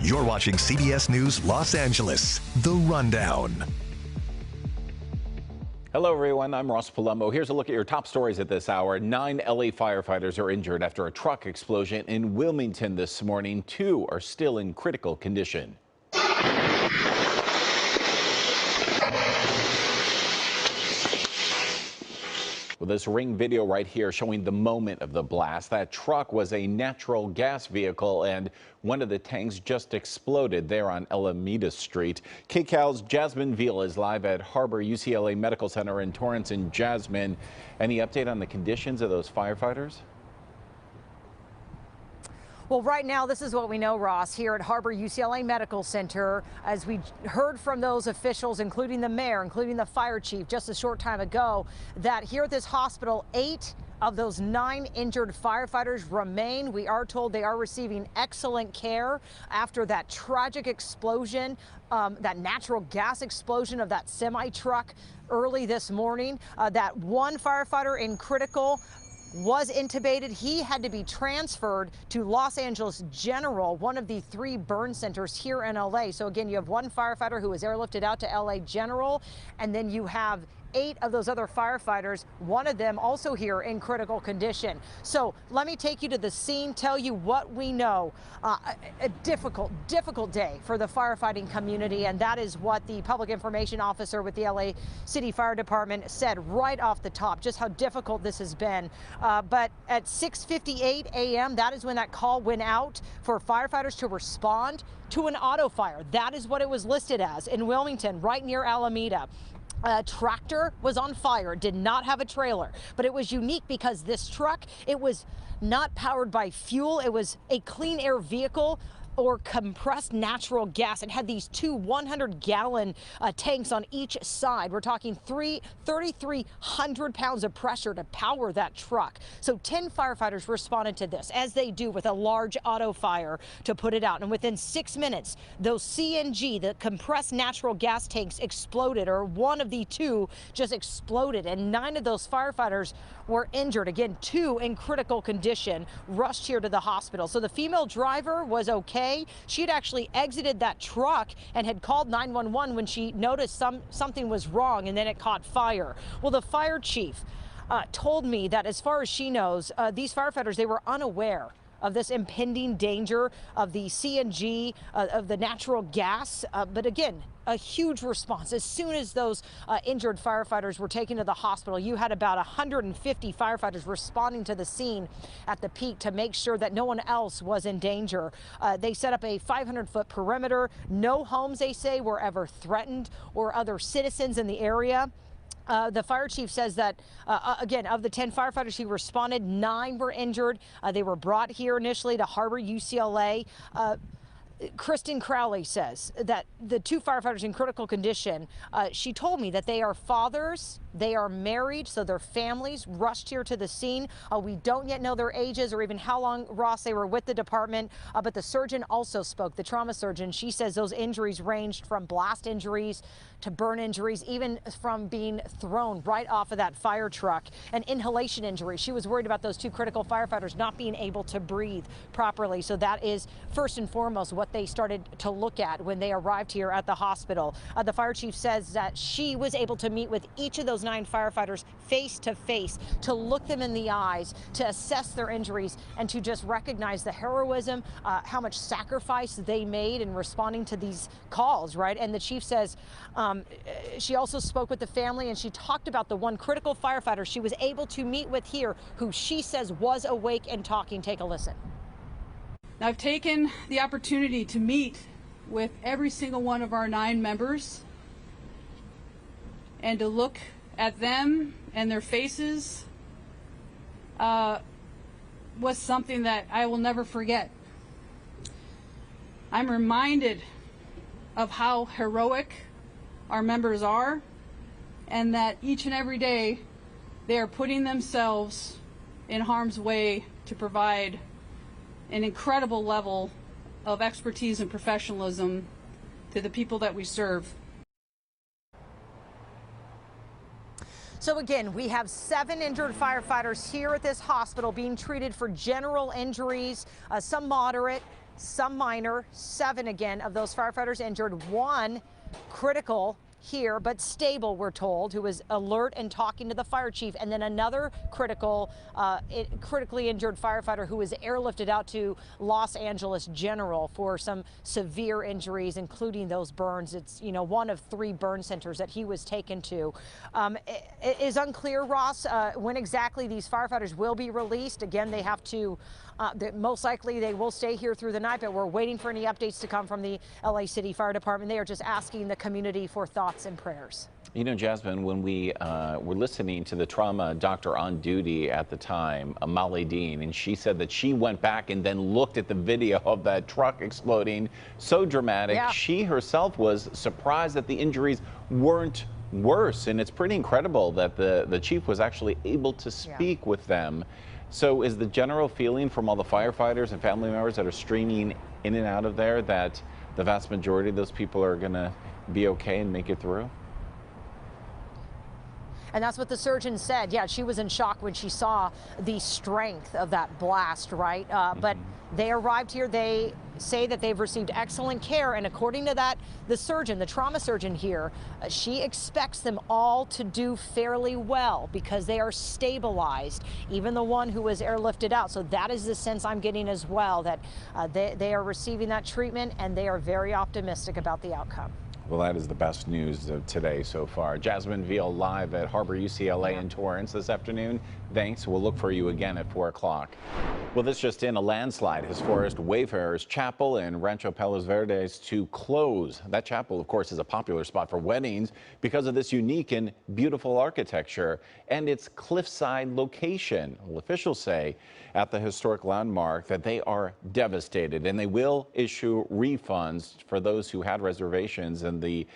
You're watching CBS News Los Angeles, The Rundown. Hello, everyone. I'm Ross Palumbo. Here's a look at your top stories at this hour. 9 LA firefighters are injured after a truck explosion in Wilmington this morning. 2 are still in critical condition. Well, this Ring video right here showing the moment of the blast. That truck was a natural gas vehicle, and one of the tanks just exploded there on Alameda Street. KCAL's Jasmine Veal is live at Harbor UCLA Medical Center in Torrance. And Jasmine, any update on the conditions of those firefighters? Well, right now, this is what we know, Ross, here at Harbor UCLA Medical Center. As we heard from those officials, including the mayor, including the fire chief just a short time ago, that here at this hospital, 8 of those 9 injured firefighters remain. We are told they are receiving excellent care after that tragic explosion, that natural gas explosion of that semi-truck early this morning. That one firefighter in critical was intubated. He had to be transferred to Los Angeles General, one of the 3 burn centers here in LA. So again, you have one firefighter who was airlifted out to LA General, and then you have 8 of those other firefighters, one of them also here in critical condition. So let me take you to the scene, tell you what we know. A difficult day for the firefighting community, and that is what the public information officer with the LA City Fire Department said right off the top, just how difficult this has been. But at 6:58 a.m., that is when that call went out for firefighters to respond to an auto fire. That is what it was listed as in Wilmington, right near Alameda. A tractor was on fire, did not have a trailer, but it was unique because this truck, it was not powered by fuel. It was a clean air vehicle or compressed natural gas. It had these 2 100-gallon tanks on each side. We're talking 3,300 pounds of pressure to power that truck. So 10 firefighters responded to this, as they do with a large auto fire, to put it out. And within 6 minutes, those CNG, the compressed natural gas tanks, exploded, or one of the 2 just exploded. And 9 of those firefighters were injured. Again, 2 in critical condition, rushed here to the hospital. So the female driver was okay. She had actually exited that truck and had called 911 when she noticed something was wrong, and then it caught fire. Well, the fire chief told me that as far as she knows, these firefighters, they were unaware of this impending danger of the CNG, of the natural gas. But again, a huge response. As soon as those injured firefighters were taken to the hospital, you had about 150 firefighters responding to the scene at the peak to make sure that no one else was in danger. They set up a 500-foot perimeter. No homes, they say, were ever threatened or other citizens in the area. The fire chief says that, again, of the 10 firefighters who responded, 9 were injured. They were brought here initially to Harbor UCLA. Kristen Crowley says that the 2 firefighters in critical condition, she told me that they are fathers, they are married, so their families rushed here to the scene. We don't yet know their ages or even how long, Ross, they were with the department, but the surgeon also spoke, the trauma surgeon. She says those injuries ranged from blast injuries to burn injuries, even from being thrown right off of that fire truck, and inhalation injuries. She was worried about those 2 critical firefighters not being able to breathe properly. So that is first and foremost what they started to look at when they arrived here at the hospital. The fire chief says that she was able to meet with each of those 9 firefighters face to face, to look them in the eyes, to assess their injuries, and to just recognize the heroism, how much sacrifice they made in responding to these calls, right? And the chief says she also spoke with the family, and she talked about the one critical firefighter she was able to meet with here, who she says was awake and talking. Take a listen. Now, I've taken the opportunity to meet with every single one of our 9 members and to look at them and their faces was something that I will never forget. I'm reminded of how heroic our members are, and that each and every day they are putting themselves in harm's way to provide an incredible level of expertise and professionalism to the people that we serve. So again, we have 7 injured firefighters here at this hospital being treated for general injuries, some moderate, some minor, 7 again of those firefighters injured, 1 critical here, but stable, we're told, who was alert and talking to the fire chief, and then another critically injured firefighter who was airlifted out to Los Angeles General for some severe injuries, including those burns. It's, you know, one of 3 burn centers that he was taken to. It is unclear, Ross, when exactly these firefighters will be released. Again, they have to, most likely they will stay here through the night, but we're waiting for any updates to come from the LA City Fire Department. They are just asking the community for thoughts and prayers. You know, Jasmine, when we were listening to the trauma doctor on duty at the time, Molly Dean, and she said that she went back and then looked at the video of that truck exploding. So dramatic. Yeah. She herself was surprised that the injuries weren't worse, and it's pretty incredible that the chief was actually able to speak with them. So is the general feeling from all the firefighters and family members that are streaming in and out of there that the vast majority of those people are going to be okay and make it through? And that's what the surgeon said. Yeah, she was in shock when she saw the strength of that blast, right? But they arrived here. They say that they've received excellent care. And according to that, the surgeon, the trauma surgeon here, she expects them all to do fairly well because they are stabilized, even the one who was airlifted out. So that is the sense I'm getting as well, that they are receiving that treatment and they are very optimistic about the outcome. Well, that is the best news of today so far. Jasmine Veal live at Harbor UCLA in Torrance this afternoon. Thanks. We'll look for you again at 4 o'clock. Well, this just in, a landslide has forced Wayfarers Chapel in Rancho Palos Verdes to close. That chapel, of course, is a popular spot for weddings because of this unique and beautiful architecture and its cliffside location. Well, officials say at the historic landmark that they are devastated and they will issue refunds for those who had reservations in the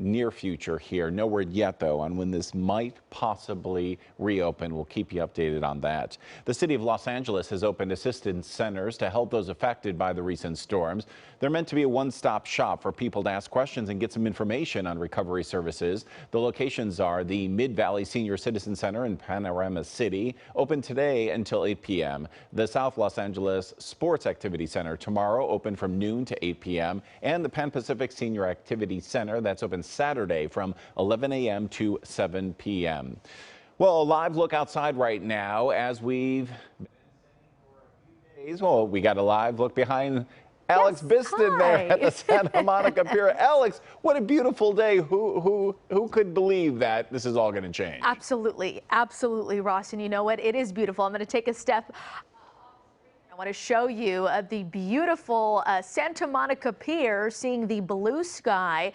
near future here. No word yet, though, on when this might possibly reopen. We'll keep you updated on that. The city of Los Angeles has opened assistance centers to help those affected by the recent storms. They're meant to be a one-stop shop for people to ask questions and get some information on recovery services. The locations are the Mid-Valley Senior Citizen Center in Panorama City, open today until 8 p.m. The South Los Angeles Sports Activity Center tomorrow, open from noon to 8 p.m. And the Pan Pacific Senior Activity Center, that's open Saturday from 11 a.m. to 7 p.m. Well, a live look outside right now as we've been for a few days. Well, we got a live look behind Alex Biston there at the Santa Monica Pier. Alex, what a beautiful day. Who could believe that this is all going to change? Absolutely. Absolutely, Ross. And you know what? It is beautiful. I'm going to take a step. I want to show you the beautiful Santa Monica Pier, seeing the blue sky.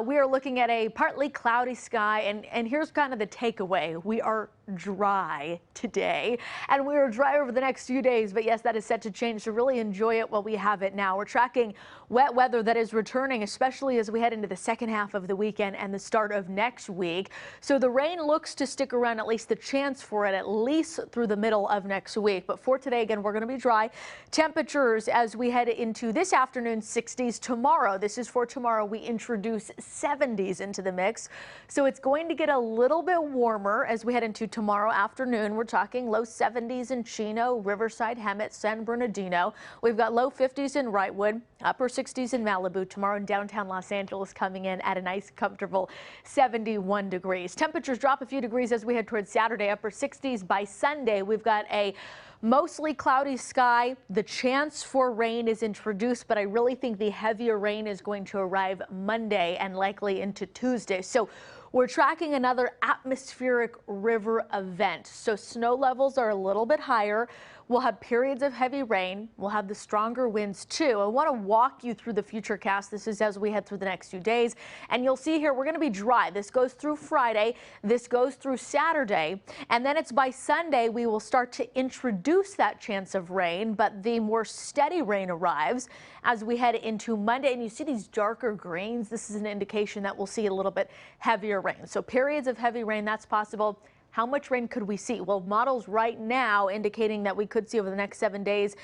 We are looking at a partly cloudy sky, and here's kind of the takeaway. We are dry today, and we are dry over the next few days, but yes, that is set to change, so really enjoy it while we have it now. We're tracking wet weather that is returning, especially as we head into the second half of the weekend and the start of next week. So the rain looks to stick around, at least the chance for it, at least through the middle of next week. But for today, again, we're going to be dry. Temperatures as we head into this afternoon, 60s. Tomorrow, this is for tomorrow, we introduce 70s into the mix. So it's going to get a little bit warmer as we head into tomorrow afternoon. We're talking low 70s in Chino, Riverside, Hemet, San Bernardino. We've got low 50s in Wrightwood, upper 60s in Malibu. Tomorrow in downtown Los Angeles coming in at a nice, comfortable 71 degrees. Temperatures drop a few degrees as we head towards Saturday, upper 60s. By Sunday, we've got a mostly cloudy sky. The chance for rain is introduced, but I really think the heavier rain is going to arrive Monday and likely into Tuesday. So we're tracking another atmospheric river event. So snow levels are a little bit higher. We'll have periods of heavy rain. We'll have the stronger winds too. I want to walk you through the future cast. This is as we head through the next few days. And you'll see here, we're going to be dry. This goes through Friday. This goes through Saturday. And then it's by Sunday we will start to introduce that chance of rain, but the more steady rain arrives as we head into Monday. And you see these darker greens. This is an indication that we'll see a little bit heavier rain. So periods of heavy rain, that's possible. How much rain could we see? Well, models right now indicating that we could see over the next 7 days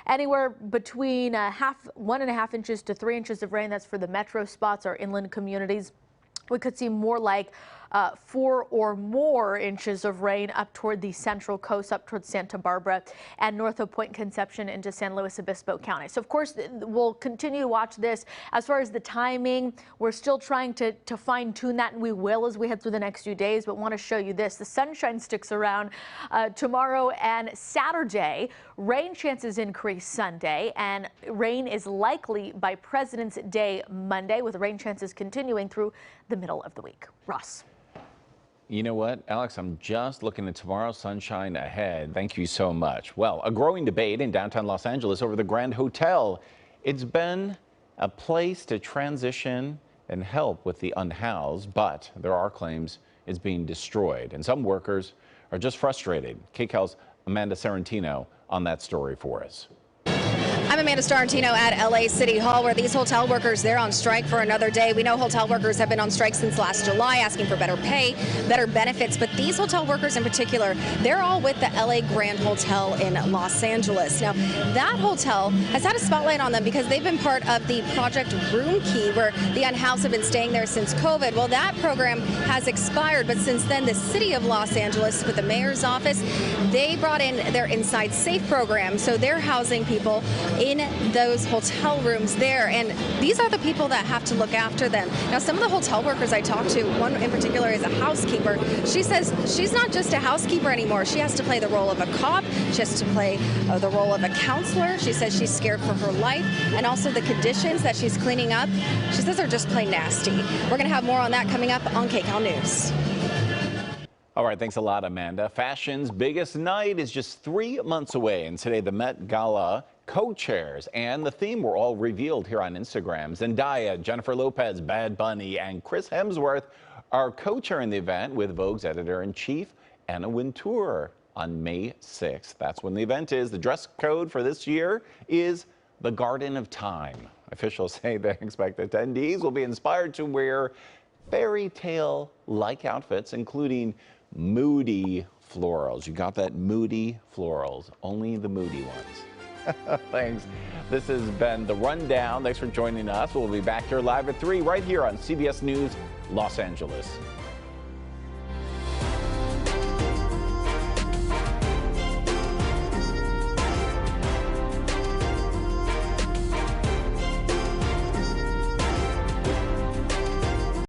anywhere between 1.5 inches to 3 inches of rain. That's for the metro spots or inland communities. We could see more like 4 or more inches of rain up toward the central coast, up towards Santa Barbara and north of Point Conception into San Luis Obispo County. So, of course, we'll continue to watch this. As far as the timing, we're still trying to fine-tune that, and we will as we head through the next few days, but want to show you this. The sunshine sticks around tomorrow and Saturday. Rain chances increase Sunday, and rain is likely by President's Day Monday, with rain chances continuing through the middle of the week. Ross. You know what, Alex, I'm just looking at tomorrow's sunshine ahead. Thank you so much. Well, a growing debate in downtown Los Angeles over the Grand Hotel. It's been a place to transition and help with the unhoused, but there are claims it's being destroyed, and some workers are just frustrated. KCAL's Amanda Sarantino on that story for us. I'm Amanda Starantino at LA City Hall, where these hotel workers, they're on strike for another day. We know hotel workers have been on strike since last July, asking for better pay, better benefits, but these hotel workers in particular, they're all with the LA Grand Hotel in Los Angeles. Now, that hotel has had a spotlight on them because they've been part of the Project Room Key, where the unhoused have been staying there since COVID. Well, that program has expired, but since then, the city of Los Angeles, with the mayor's office, they brought in their Inside Safe program, so they're housing people in those hotel rooms there, and these are the people that have to look after them. Now, some of the hotel workers I talked to, one in particular is a housekeeper. She says she's not just a housekeeper anymore. She has to play the role of a cop. She has to play the role of a counselor. She says she's scared for her life, and also the conditions that she's cleaning up, she says are just plain nasty. We're going to have more on that coming up on KCAL News. All right, thanks a lot, Amanda. Fashion's biggest night is just 3 months away, and today the Met Gala co-chairs and the theme were all revealed here on Instagram. Zendaya, Jennifer Lopez, Bad Bunny, and Chris Hemsworth are co-chairing the event with Vogue's editor-in-chief, Anna Wintour, on May 6th. That's when the event is. The dress code for this year is the Garden of Time. Officials say they expect attendees will be inspired to wear fairy tale-like outfits, including moody florals. You got that? Moody florals. Only the moody ones. Thanks. This has been The Rundown. Thanks for joining us. We'll be back here live at 3 right here on CBS News Los Angeles.